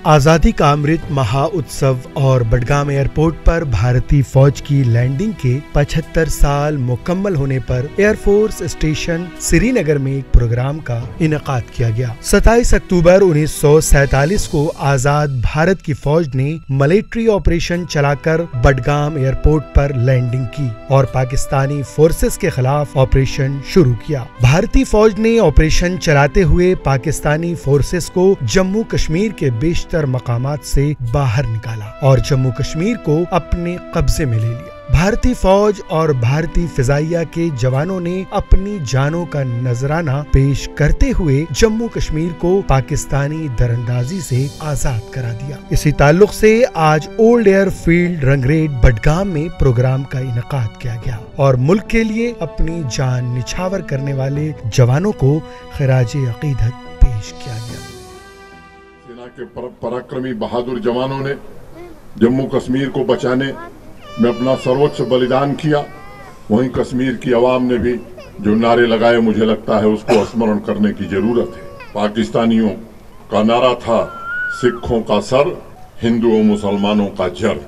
आजादी का अमृत महा उत्सव और बडगाम एयरपोर्ट पर भारतीय फौज की लैंडिंग के 75 साल मुकम्मल होने पर एयरफोर्स स्टेशन श्रीनगर में एक प्रोग्राम का इनेकाद किया गया। 27 अक्टूबर 1947 को आजाद भारत की फौज ने मिलिट्री ऑपरेशन चलाकर बडगाम एयरपोर्ट पर लैंडिंग की और पाकिस्तानी फोर्सेस के खिलाफ ऑपरेशन शुरू किया। भारतीय फौज ने ऑपरेशन चलाते हुए पाकिस्तानी फोर्सेस को जम्मू कश्मीर के बेशतर मकामात से बाहर निकाला और जम्मू कश्मीर को अपने कब्जे में ले लिया। भारतीय फौज और भारतीय फिजाइया के जवानों ने अपनी जानों का नजराना पेश करते हुए जम्मू कश्मीर को पाकिस्तानी दरअंदाजी से आजाद करा दिया। इसी ताल्लुक से आज ओल्ड एयर फील्ड रंगरेट बडगाम में प्रोग्राम का इनेकाद किया गया और मुल्क के लिए अपनी जान निछावर करने वाले जवानों को खिराजे अकीदत पेश किया गया। सेना के पराक्रमी बहादुर जवानों ने जम्मू कश्मीर को बचाने में अपना सर्वोच्च बलिदान किया। वहीं कश्मीर की आवाम ने भी जो नारे लगाए, मुझे लगता है उसको स्मरण करने की जरूरत है। पाकिस्तानियों का नारा था सिखों का सर, हिंदुओं मुसलमानों का जर,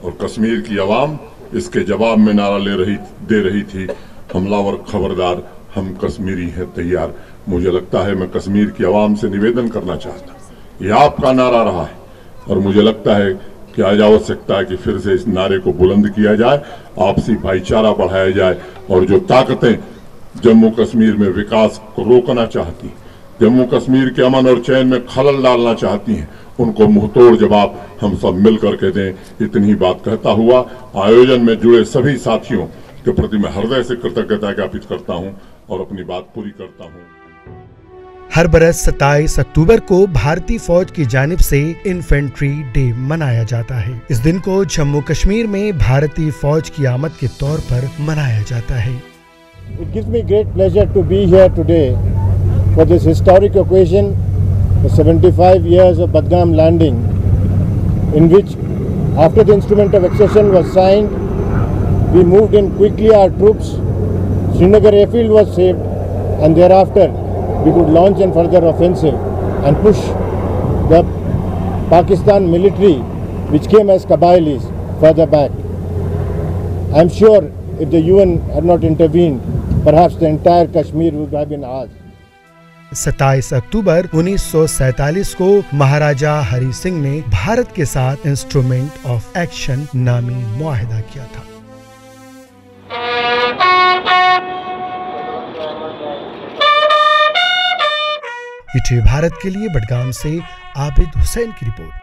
और कश्मीर की आवाम इसके जवाब में नारा दे रही थी, हमलावर खबरदार, हम कश्मीरी हैं तैयार। मुझे लगता है मैं कश्मीर की आवाम से निवेदन करना चाहता हूं, ये आपका नारा रहा है और मुझे लगता है कि आज आवश्यकता है कि फिर से इस नारे को बुलंद किया जाए, आपसी भाईचारा बढ़ाया जाए और जो ताकतें जम्मू कश्मीर में विकास को रोकना चाहती, जम्मू कश्मीर के अमन और चैन में खलल डालना चाहती हैं, उनको मुंहतोड़ जवाब हम सब मिल करके दें। इतनी ही बात कहता हुआ आयोजन में जुड़े सभी साथियों के प्रति मैं हृदय से कृतज्ञता ज्ञापित करता हूं और अपनी बात पूरी करता हूं। हर बरस 27 अक्टूबर को भारतीय फौज की जानिब से इन्फेंट्री डे मनाया जाता है। इस दिन को जम्मू कश्मीर में भारतीय फौज की आमद के तौर पर मनाया जाता है। It gives me great pleasure to be here today for this historic occasion, the 75 years of Badgam landing, in which after the instrument of accession was signed, we moved in quickly our troops. Srinagar airfield was saved, and thereafter we could launch a further offensive and push the Pakistan military, which came as Qabilis, further back. I am sure if the UN had not intervened, perhaps the entire Kashmir would have been ours. 27 अक्टूबर 1947 को महाराजा हरि सिंह ने भारत के साथ instrument of action नामी मुआहिदा किया था। ETV Bharat के लिए बडगाम से आबिद हुसैन की रिपोर्ट।